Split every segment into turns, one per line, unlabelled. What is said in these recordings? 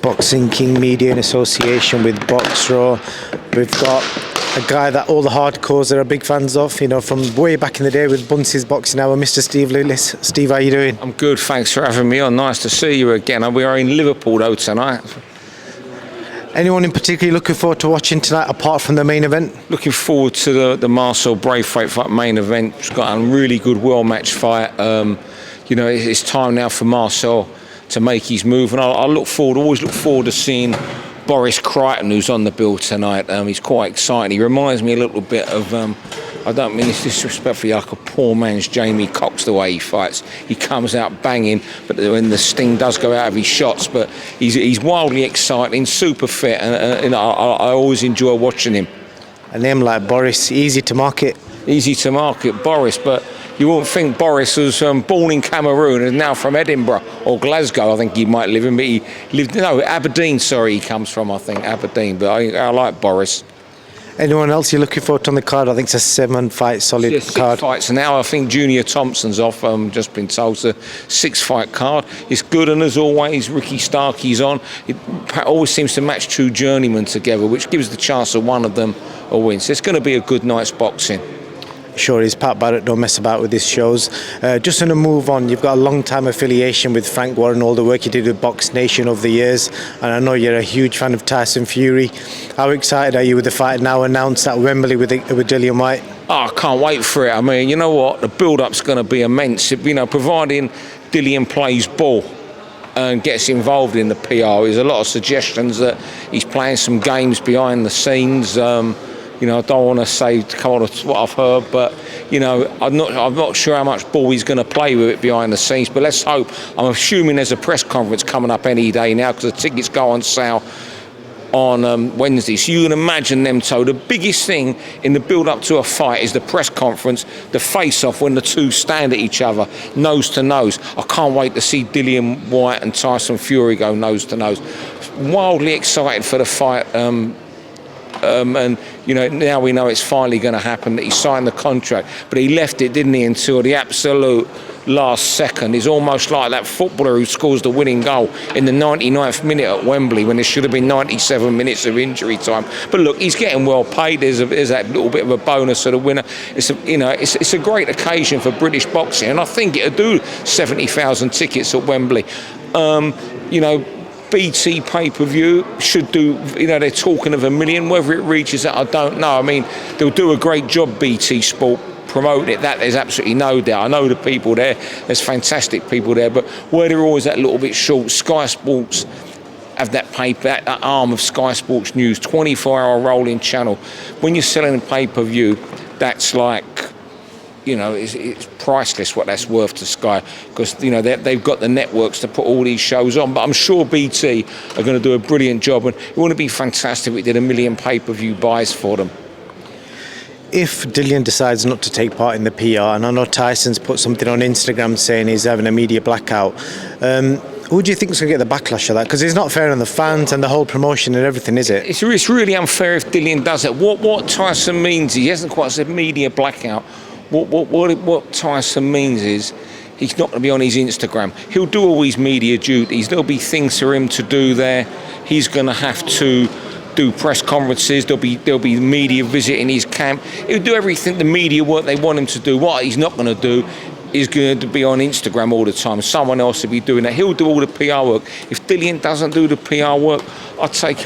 Boxing King Media in association with Boxraw. We've got a guy that all the hardcores are big fans of, you know, from way back in the day with Bunce's Boxing Hour, Mr. Steve Lillis. Steve, how you doing?
I'm good, thanks for having me on. Nice to see you again. We are in Liverpool though tonight.
Anyone in particular looking forward to watching tonight apart from the main event?
Looking forward to the Marcel Braithwaite fight main event. It's got a really good well match fight. You know, it's time now for Marcel to make his move, and I always look forward to seeing Boris Crichton, who's on the bill tonight. He's quite exciting. He reminds me a little bit of, I don't mean this disrespectfully, like a poor man's Jamie Cox, the way he fights. He comes out banging, but when the sting does go out of his shots, but he's wildly exciting, super fit, and I always enjoy watching him.
A name like Boris, easy to market.
Easy to market, Boris, but you wouldn't think Boris was born in Cameroon and now from Edinburgh or Glasgow. I think he might live in, but he lived, no, Aberdeen, sorry, he comes from, I think, Aberdeen, but I like Boris.
Anyone else you're looking forward to on the card? I think it's a 7-fight solid card.
6 fights now. I think Junior Thompson's off. Just been told it's a 6-fight card. It's good, and as always, Ricky Starkey's on. It always seems to match two journeymen together, which gives the chance of one of them a win. So it's going to be a good night's boxing.
Sure is. Pat Barrett don't mess about with his shows. Just on a move on, you've got a long time affiliation with Frank Warren, all the work you did with Box Nation over the years, and I know you're a huge fan of Tyson Fury. How excited are you with the fight now announced at Wembley with Dillian White?
Oh, I can't wait for it. I mean, you know what, the build-up's going to be immense. You know, providing Dillian plays ball and gets involved in the PR. There's a lot of suggestions that he's playing some games behind the scenes. You know, I don't want to say come on what I've heard, but you know, I'm not sure how much ball he's going to play with it behind the scenes. But let's hope. I'm assuming there's a press conference coming up any day now because the tickets go on sale on Wednesday. So you can imagine them. So the biggest thing in the build-up to a fight is the press conference, the face-off when the two stand at each other, nose to nose. I can't wait to see Dillian White and Tyson Fury go nose to nose. Wildly excited for the fight. And you know, now we know it's finally going to happen, that he signed the contract, but he left it, didn't he, until the absolute last second. He's almost like that footballer who scores the winning goal in the 99th minute at Wembley when there should have been 97 minutes of injury time. But look, he's getting well paid. There's that little bit of a bonus for the winner. It's a great occasion for British boxing, and I think it'll do 70,000 tickets at Wembley. You know, BT pay-per-view should do, you know, they're talking of 1 million. Whether it reaches that, I don't know. I mean, they'll do a great job, BT Sport, promoting it. That there's absolutely no doubt. I know the people there. There's fantastic people there. But where they're always that little bit short, Sky Sports have that that arm of Sky Sports News, 24-hour rolling channel. When you're selling a pay-per-view, that's like, you know, it's priceless what that's worth to Sky, because you know they've got the networks to put all these shows on. But I'm sure BT are going to do a brilliant job, and it wouldn't be fantastic if we did 1 million pay-per-view buys for them.
If Dillian decides not to take part in the PR, and I know Tyson's put something on Instagram saying he's having a media blackout, who do you think is going to get the backlash of that? Because it's not fair on the fans and the whole promotion and everything, is it?
It's really unfair if Dillian does it. What Tyson means, he hasn't quite said media blackout. What Tyson means is he's not going to be on his Instagram. He'll do all his media duties. There'll be things for him to do there. He's going to have to do press conferences. There'll be media visiting his camp. He'll do everything, the media work they want him to do. What he's not going to do is going to be on Instagram all the time. Someone else will be doing that. He'll do all the PR work. If Dillian doesn't do the PR work, I'd take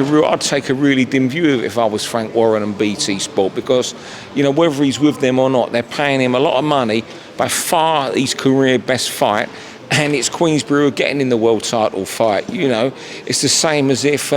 a really dim view of it if I was Frank Warren and BT Sport, because you know, whether he's with them or not, they're paying him a lot of money, by far his career best fight, and it's Queensberry getting in the world title fight. You know, it's the same as if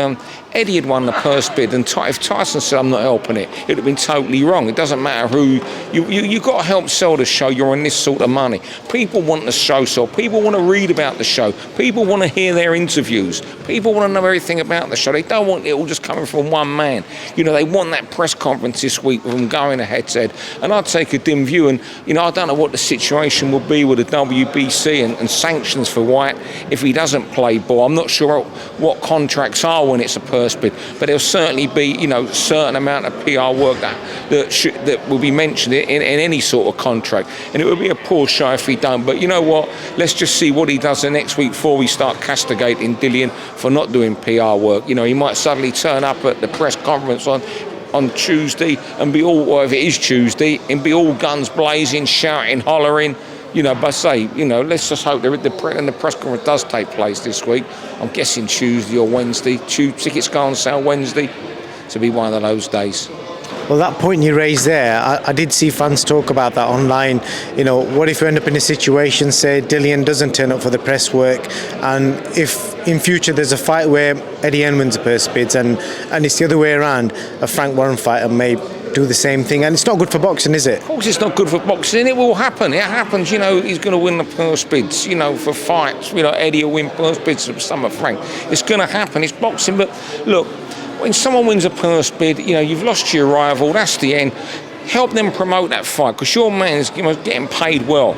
Eddie had won the purse bid, and if Tyson said, I'm not helping it, it would have been totally wrong. It doesn't matter who, you've got to help sell the show. You're on this sort of money. People want the show sold. People want to read about the show. People want to hear their interviews. People want to know everything about the show. They don't want it all just coming from one man. You know, they want that press conference this week with them going ahead, said, and I'd take a dim view. And, you know, I don't know what the situation will be with the WBC and sanctions for White if he doesn't play ball. I'm not sure what contracts are when it's a purse purse bid, but there'll certainly be, you know, certain amount of PR work that will be mentioned in any sort of contract, and it would be a poor show if he don't. But you know what? Let's just see what he does the next week before we start castigating Dillian for not doing PR work. You know, he might suddenly turn up at the press conference on Tuesday and be all, or if it is Tuesday, and be all guns blazing, shouting, hollering. You know, but say, you know, let's just hope the press conference does take place this week. I'm guessing Tuesday or Wednesday. Tickets go on sale Wednesday. To be one of those days.
Well, that point you raised there, I did see fans talk about that online. You know, what if we end up in a situation, say, Dillian doesn't turn up for the press work, and if in future there's a fight where Eddie Hearn wins the purse bids, and it's the other way around, a Frank Warren fighter may do the same thing, and it's not good for boxing, is it?
Of course it's not good for boxing. It will happen. It happens. You know, he's going to win the purse bids, you know, for fights. You know, Eddie will win purse bids for some of Frank. It's going to happen. It's boxing. But look, when someone wins a purse bid, you know, you've lost to your rival. That's the end. Help them promote that fight, because your man's getting paid well.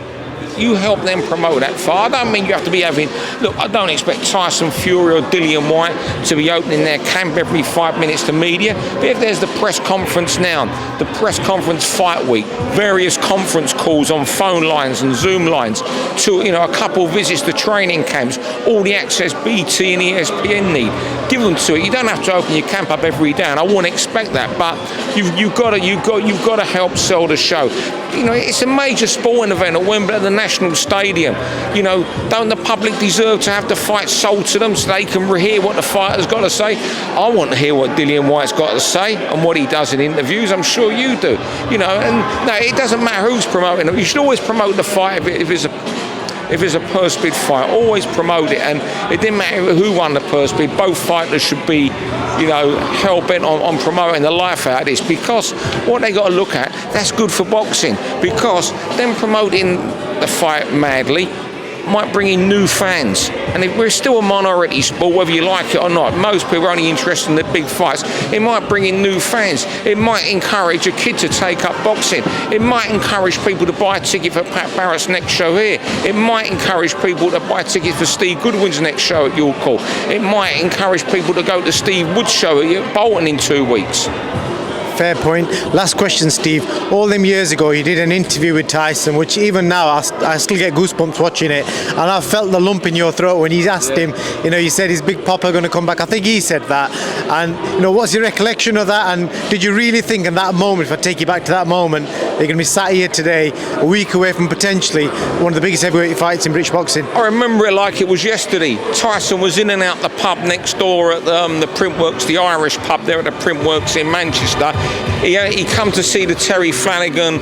You help them promote that fight. I don't mean you have to be having... Look, I don't expect Tyson Fury or Dillian White to be opening their camp every 5 minutes to media. But if there's the press conference now, the press conference fight week, various conference calls on phone lines and Zoom lines, to, you know, a couple visits to training camps, all the access BT and ESPN need, give them to it. You don't have to open your camp up every day, and I wouldn't expect that. But you've got to help sell the show. You know, it's a major sporting event at Wembley, at the National Stadium. You know, don't the public deserve to have the fight sold to them so they can hear what the fighter's got to say? I want to hear what Dillian White's got to say and what he does in interviews. I'm sure you do. You know, and no, it doesn't matter who's promoting it. You should always promote the fight if it's a purse bid fight. Always promote it, and it didn't matter who won the purse bid. Both fighters should be, you know, hell-bent on promoting the life out of this, because what they got to look at, that's good for boxing, because them promoting the fight madly might bring in new fans. And if we're still a minority sport, whether you like it or not, most people are only interested in the big fights. It might bring in new fans. It might encourage a kid to take up boxing. It might encourage people to buy a ticket for Pat Barrett's next show here. It might encourage people to buy tickets for Steve Goodwin's next show at York Hall. It might encourage people to go to Steve Wood's show at Bolton in 2 weeks.
Fair point. Last question, Steve. All them years ago, you did an interview with Tyson, which even now I still get goosebumps watching it, and I felt the lump in your throat when he asked him. You know, you said, "Is Big Papa going to come back?" I think he said that. And you know, what's your recollection of that? And did you really think in that moment, if I take you back to that moment, you're going to be sat here today, a week away from potentially one of the biggest heavyweight fights in British boxing?
I remember it like it was yesterday. Tyson was in and out the pub next door at the Printworks, the Irish pub there at the Printworks in Manchester. He come to see the Terry Flanagan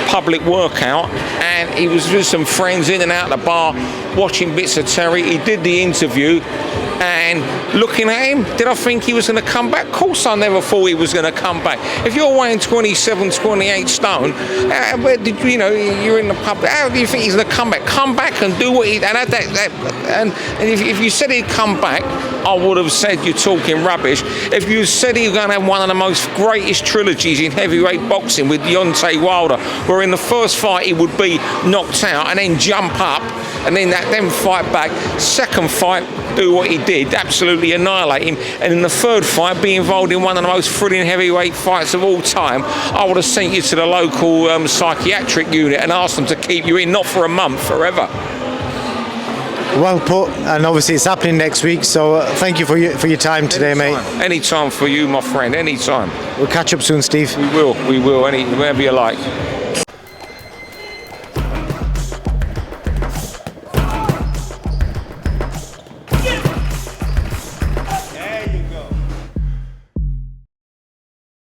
public workout, and he was with some friends in and out the bar watching bits of Terry. He did the interview, and looking at him, did I think he was going to come back? Of course I never thought he was going to come back. If you're weighing 27, 28 stone, you know, you're in the pub, how do you think he's going to come back? Come back and do what he... And if you said he'd come back, I would have said you're talking rubbish. If you said he was going to have one of the most greatest trilogies in heavyweight boxing with Deontay Wilder, where in the first fight he would be knocked out and then jump up and then fight back. Second fight, do what he did, absolutely annihilate him, and in the third fight be involved in one of the most thrilling heavyweight fights of all time. I would have sent you to the local psychiatric unit and asked them to keep you in, not for a month, forever.
Well put, and obviously it's happening next week, so thank you for your time today, mate.
Anytime for you, my friend, anytime.
We'll catch up soon, Steve.
We will, whenever you like.